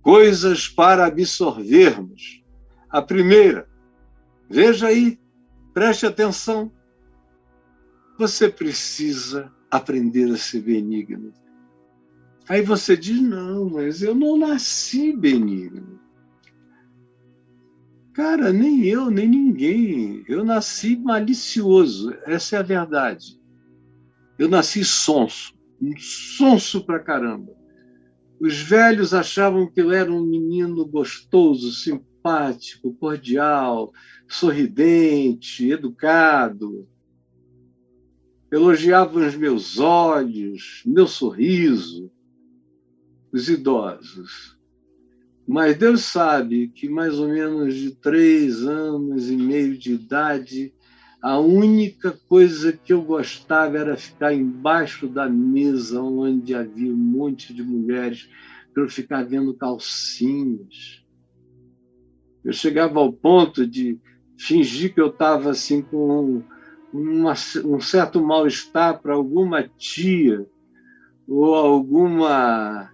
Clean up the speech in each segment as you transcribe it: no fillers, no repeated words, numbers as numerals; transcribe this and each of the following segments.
coisas para absorvermos. A primeira, veja aí, preste atenção. Você precisa aprender a ser benigno. Aí você diz, não, mas eu não nasci benigno. Cara, nem eu, nem ninguém. Eu nasci malicioso, essa é a verdade. Eu nasci sonso, um sonso pra caramba. Os velhos achavam que eu era um menino gostoso, simpático, cordial, sorridente, educado. Elogiavam os meus olhos, meu sorriso, os idosos. Mas Deus sabe que mais ou menos de 3 anos e meio de idade, a única coisa que eu gostava era ficar embaixo da mesa onde havia um monte de mulheres para eu ficar vendo calcinhas. Eu chegava ao ponto de fingir que eu estava assim com um certo mal-estar para alguma tia ou alguma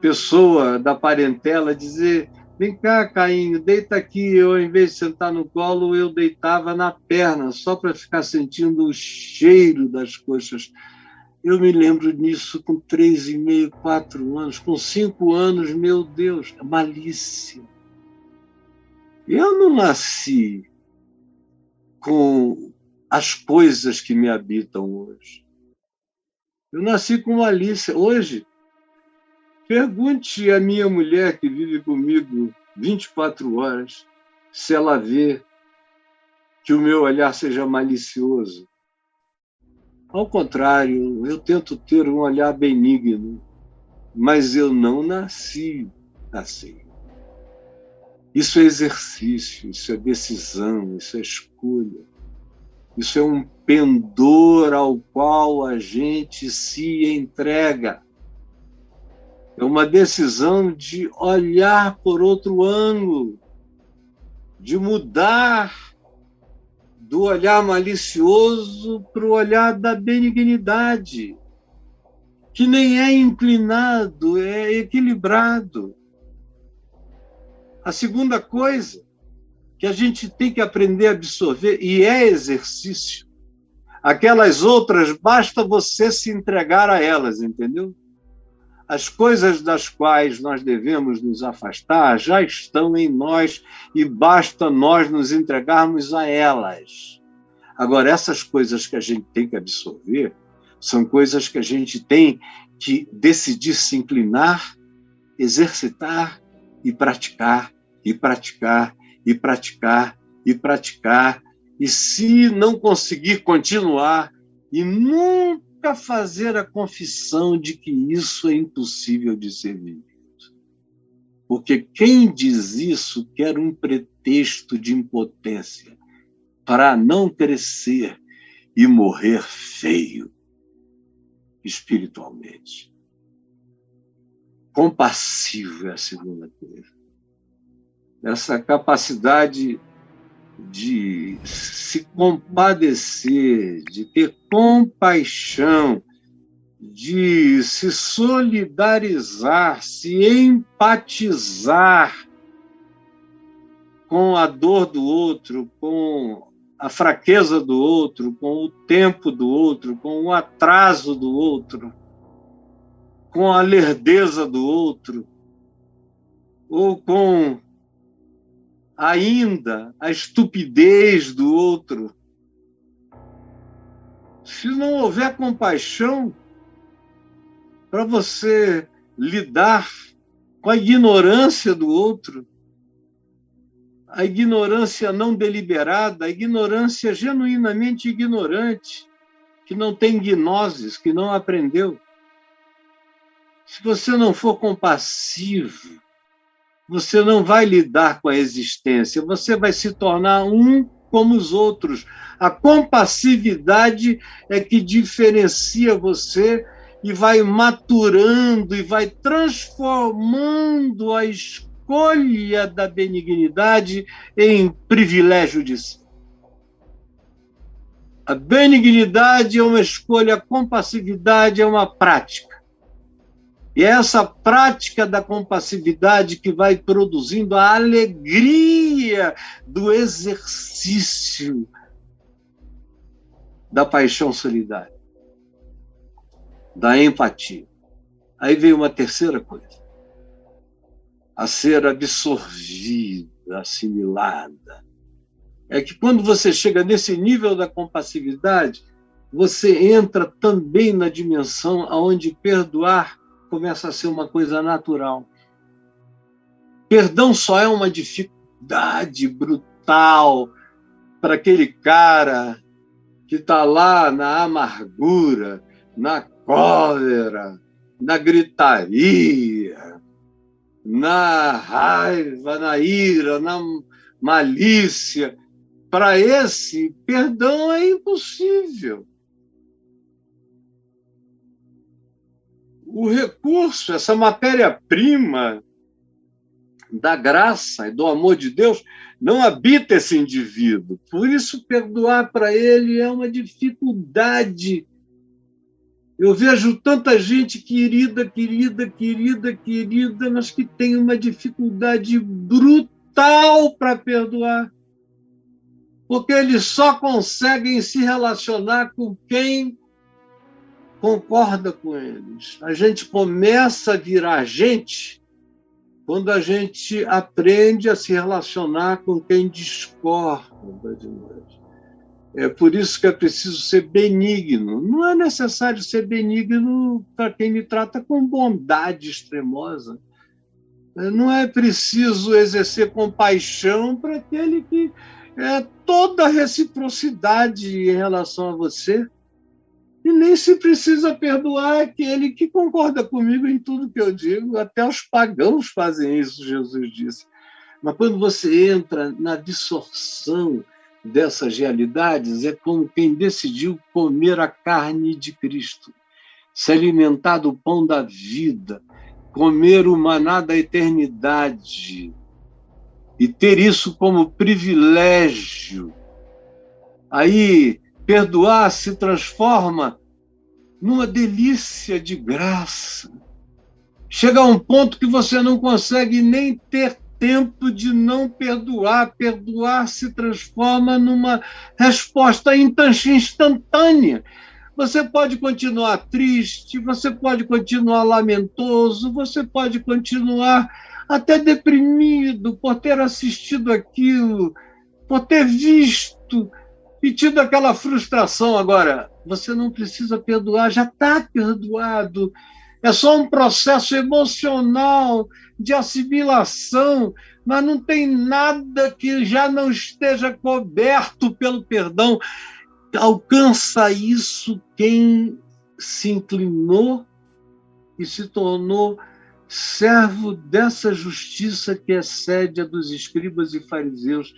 pessoa da parentela, dizer, vem cá, Cainho, deita aqui. Eu, em vez de sentar no colo, eu deitava na perna, só para ficar sentindo o cheiro das coxas. Eu me lembro disso com 3,5, 4 anos, com 5 anos, meu Deus, malícia. Eu não nasci com as coisas que me habitam hoje. Eu nasci com malícia. Hoje, pergunte à minha mulher que vive comigo 24 horas se ela vê que o meu olhar seja malicioso. Ao contrário, eu tento ter um olhar benigno, mas eu não nasci assim. Isso é exercício, isso é decisão, isso é escolha. Isso é um pendor ao qual a gente se entrega. É uma decisão de olhar por outro ângulo, de mudar do olhar malicioso para o olhar da benignidade, que nem é inclinado, é equilibrado. A segunda coisa que a gente tem que aprender a absorver, e é exercício, aquelas outras, basta você se entregar a elas, entendeu? As coisas das quais nós devemos nos afastar já estão em nós e basta nós nos entregarmos a elas. Agora, essas coisas que a gente tem que absorver são coisas que a gente tem que decidir se inclinar, exercitar e praticar, e praticar, e praticar, e praticar. E se não conseguir continuar e nunca fazer a confissão de que isso é impossível de ser vivido. Porque quem diz isso quer um pretexto de impotência para não crescer e morrer feio espiritualmente. Compassivo é a segunda coisa. Essa capacidade de se compadecer, de ter compaixão, de se solidarizar, se empatizar com a dor do outro, com a fraqueza do outro, com o tempo do outro, com o atraso do outro, com a lerdeza do outro, ou com ainda a estupidez do outro. Se não houver compaixão para você lidar com a ignorância do outro, a ignorância não deliberada, a ignorância genuinamente ignorante, que não tem gnoses, que não aprendeu. Se você não for compassivo, você não vai lidar com a existência, você vai se tornar um como os outros. A compassividade é que diferencia você e vai maturando e vai transformando a escolha da benignidade em privilégio de si. A benignidade é uma escolha, a compassividade é uma prática. E é essa prática da compassividade que vai produzindo a alegria do exercício da paixão solidária, da empatia. Aí veio uma terceira coisa, a ser absorvida, assimilada. É que quando você chega nesse nível da compassividade, você entra também na dimensão onde perdoar começa a ser uma coisa natural. Perdão só é uma dificuldade brutal para aquele cara que está lá na amargura, na cólera, na gritaria, na raiva, na ira, na malícia. Para esse, perdão é impossível. O recurso, essa matéria-prima da graça e do amor de Deus, não habita esse indivíduo. Por isso, perdoar para ele é uma dificuldade. Eu vejo tanta gente querida, mas que tem uma dificuldade brutal para perdoar. Porque eles só conseguem se relacionar com quem concorda com eles. A gente começa a virar gente quando a gente aprende a se relacionar com quem discorda de nós. É por isso que é preciso ser benigno. Não é necessário ser benigno para quem me trata com bondade extremosa. Não é preciso exercer compaixão para aquele que é toda reciprocidade em relação a você. E nem se precisa perdoar aquele que concorda comigo em tudo que eu digo. Até os pagãos fazem isso, Jesus disse. Mas quando você entra na absorção dessas realidades, é como quem decidiu comer a carne de Cristo, se alimentar do pão da vida, comer o maná da eternidade e ter isso como privilégio. Aí, perdoar se transforma numa delícia de graça. Chega a um ponto que você não consegue nem ter tempo de não perdoar. Perdoar se transforma numa resposta instantânea. Você pode continuar triste, você pode continuar lamentoso, você pode continuar até deprimido por ter assistido aquilo, por ter visto e tido aquela frustração. Agora, você não precisa perdoar, já está perdoado. É só um processo emocional de assimilação, mas não tem nada que já não esteja coberto pelo perdão. Alcança isso quem se inclinou e se tornou servo dessa justiça que excede a dos escribas e fariseus,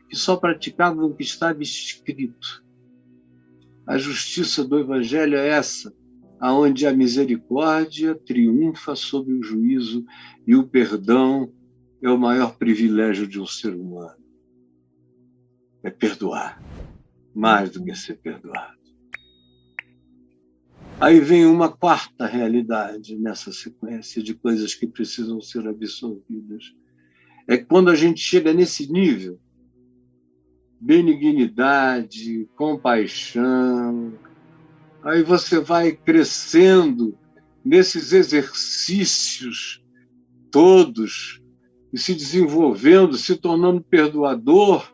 que só praticavam o que estava escrito. A justiça do Evangelho é essa, aonde a misericórdia triunfa sobre o juízo e o perdão é o maior privilégio de um ser humano. É perdoar, mais do que ser perdoado. Aí vem uma quarta realidade nessa sequência de coisas que precisam ser absorvidas. É quando a gente chega nesse nível, benignidade, compaixão, aí você vai crescendo nesses exercícios todos e se desenvolvendo, se tornando perdoador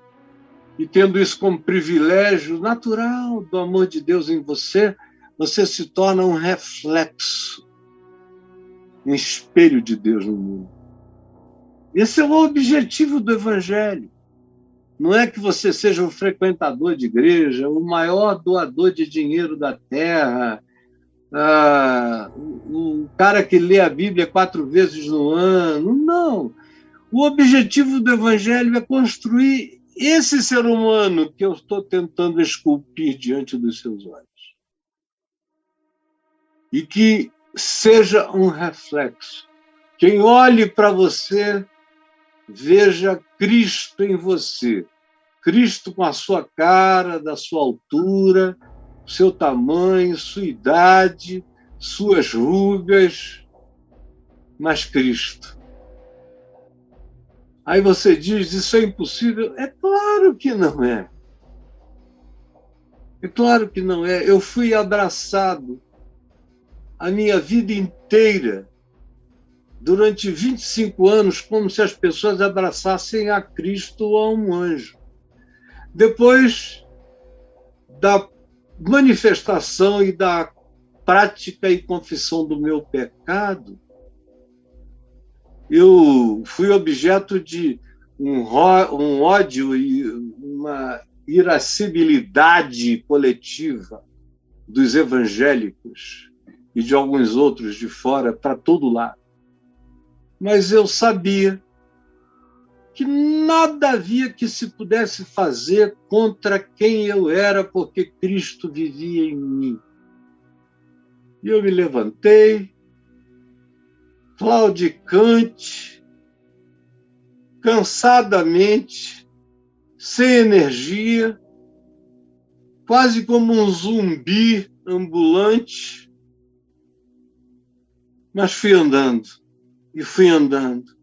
e tendo isso como privilégio natural do amor de Deus em você, você se torna um reflexo, um espelho de Deus no mundo. Esse é o objetivo do Evangelho. Não é que você seja um frequentador de igreja, o maior doador de dinheiro da terra, o cara que lê a Bíblia 4 vezes no ano. Não. O objetivo do Evangelho é construir esse ser humano que eu estou tentando esculpir diante dos seus olhos. E que seja um reflexo. Quem olhe para você, veja Cristo em você. Cristo com a sua cara, da sua altura, seu tamanho, sua idade, suas rugas, mas Cristo. Aí você diz, isso é impossível? É claro que não é. É claro que não é. Eu fui abraçado a minha vida inteira, durante 25 anos, como se as pessoas abraçassem a Cristo ou a um anjo. Depois da manifestação e da prática e confissão do meu pecado, eu fui objeto de um ódio e uma irascibilidade coletiva dos evangélicos e de alguns outros de fora para todo lado. Mas eu sabia que nada havia que se pudesse fazer contra quem eu era, porque Cristo vivia em mim. E eu me levantei, claudicante, cansadamente, sem energia, quase como um zumbi ambulante, mas fui andando, e fui andando,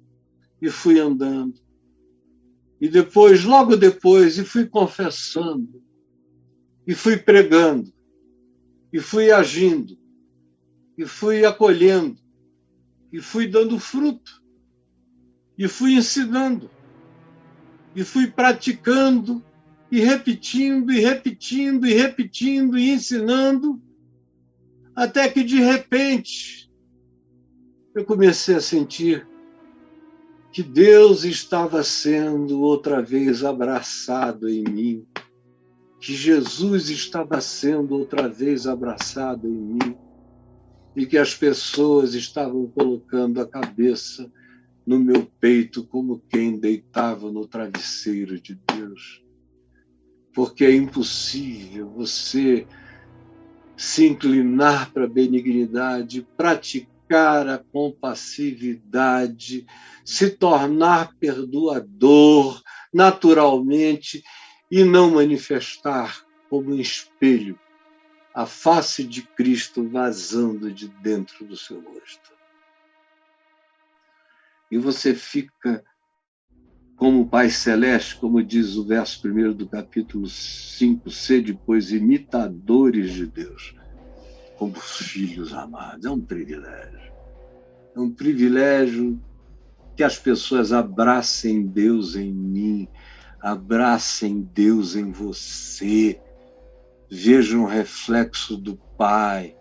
e fui andando. E depois, logo depois, e fui confessando, e fui pregando, e fui agindo, e fui acolhendo, e fui dando fruto, e fui ensinando, e fui praticando, e repetindo, e repetindo, e repetindo, e ensinando, até que, de repente, eu comecei a sentir que Deus estava sendo outra vez abraçado em mim, que Jesus estava sendo outra vez abraçado em mim, e que as pessoas estavam colocando a cabeça no meu peito como quem deitava no travesseiro de Deus. Porque é impossível você se inclinar para a benignidade, praticar a compassividade, se tornar perdoador naturalmente e não manifestar como um espelho a face de Cristo vazando de dentro do seu rosto. E você fica como o Pai Celeste, como diz o verso 1 do capítulo 5, sede, pois, imitadores de Deus, como filhos amados. É um privilégio. É um privilégio que as pessoas abracem Deus em mim, abracem Deus em você, vejam o reflexo do Pai.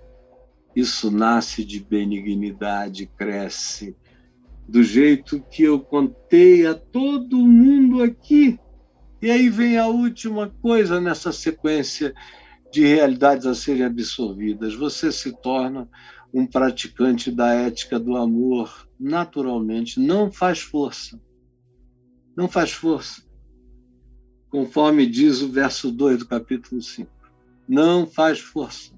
Isso nasce de benignidade, cresce do jeito que eu contei a todo mundo aqui. E aí vem a última coisa nessa sequência de realidades a serem absorvidas. Você se torna um praticante da ética do amor naturalmente. Não faz força. Não faz força. Conforme diz o verso 2 do capítulo 5. Não faz força.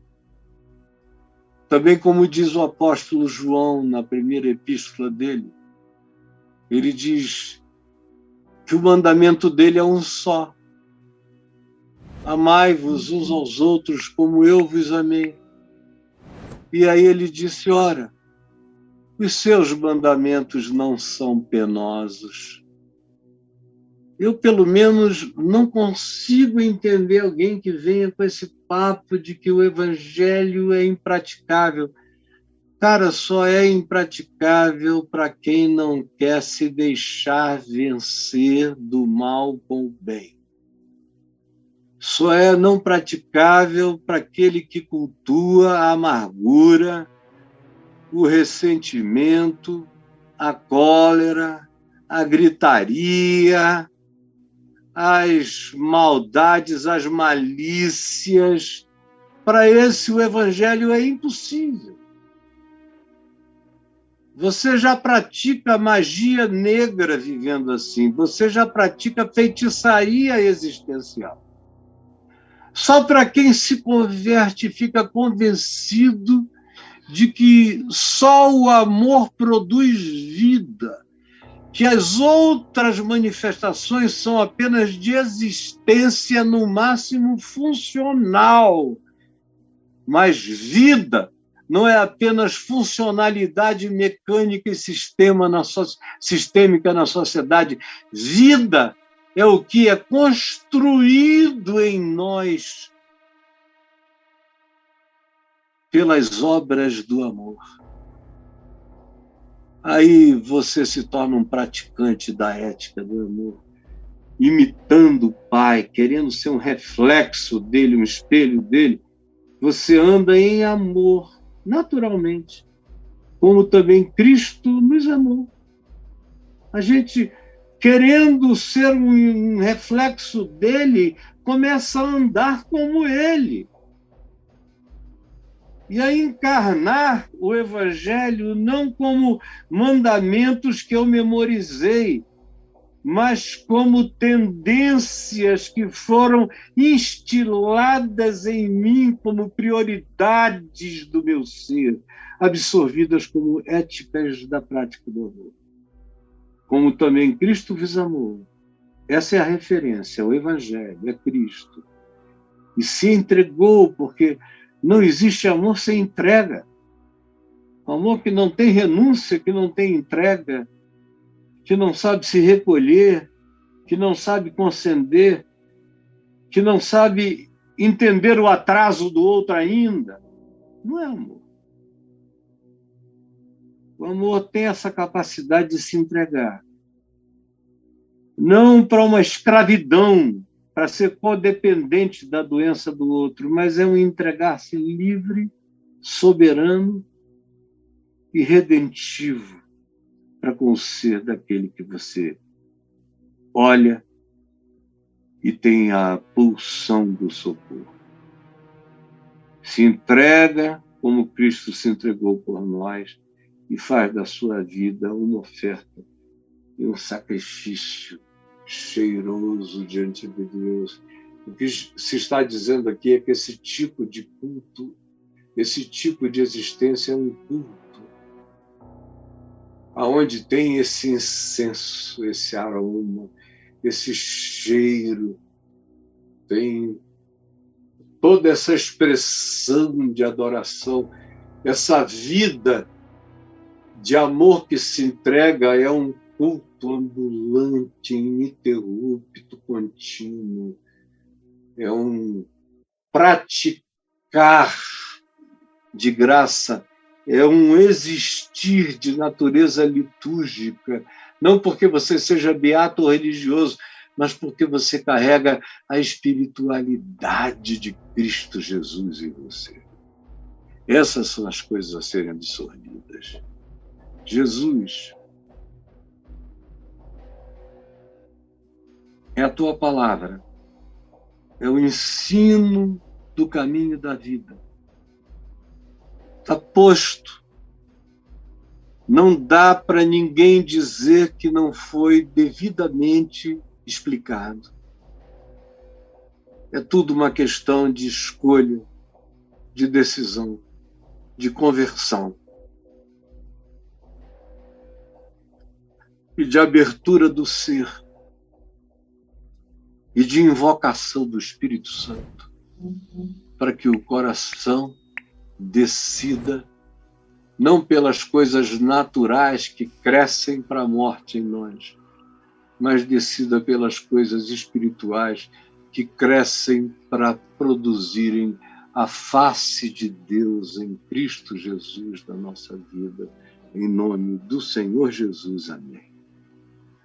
Também como diz o apóstolo João na primeira epístola dele, ele diz que o mandamento dele é um só. Amai-vos uns aos outros como eu vos amei. E aí ele disse, ora, os seus mandamentos não são penosos. Eu, pelo menos, não consigo entender alguém que venha com esse papo de que o evangelho é impraticável. Cara, só é impraticável para quem não quer se deixar vencer do mal com o bem. Só é não praticável para aquele que cultua a amargura, o ressentimento, a cólera, a gritaria, as maldades, as malícias. Para esse, o evangelho é impossível. Você já pratica magia negra vivendo assim. Você já pratica feitiçaria existencial. Só para quem se converte fica convencido de que só o amor produz vida, que as outras manifestações são apenas de existência, no máximo funcional. Mas vida, não é apenas funcionalidade mecânica e sistêmica na sociedade. Vida é o que é construído em nós pelas obras do amor. Aí você se torna um praticante da ética do amor, imitando o Pai, querendo ser um reflexo dele, um espelho dele. Você anda em amor, naturalmente, como também Cristo nos amou. A gente, querendo ser um reflexo dele, começa a andar como ele. E a encarnar o Evangelho não como mandamentos que eu memorizei, mas como tendências que foram instiladas em mim como prioridades do meu ser, absorvidas como éticas da prática do amor. Como também Cristo vos amou. Essa é a referência, o Evangelho, é Cristo. E se entregou, porque não existe amor sem entrega. Amor que não tem renúncia, que não tem entrega, que não sabe se recolher, que não sabe conceder, que não sabe entender o atraso do outro ainda. Não é amor. O amor tem essa capacidade de se entregar. Não para uma escravidão, para ser codependente da doença do outro, mas é um entregar-se livre, soberano e redentivo para com o ser daquele que você olha e tem a pulsão do socorro. Se entrega como Cristo se entregou por nós e faz da sua vida uma oferta e um sacrifício cheiroso diante de Deus. O que se está dizendo aqui é que esse tipo de culto, esse tipo de existência é um culto aonde tem esse incenso, esse aroma, esse cheiro, tem toda essa expressão de adoração, essa vida de amor que se entrega é um culto ambulante, ininterrupto, contínuo. É um praticar de graça, é um existir de natureza litúrgica, não porque você seja beato ou religioso, mas porque você carrega a espiritualidade de Cristo Jesus em você. Essas são as coisas a serem absorvidas. Jesus é a tua palavra, é o ensino do caminho da vida. Está posto. Não dá para ninguém dizer que não foi devidamente explicado. É tudo uma questão de escolha, de decisão, de conversão e de abertura do ser e de invocação do Espírito Santo para que o coração decida não pelas coisas naturais que crescem para a morte em nós, mas decida pelas coisas espirituais que crescem para produzirem a face de Deus em Cristo Jesus na nossa vida. Em nome do Senhor Jesus. Amém.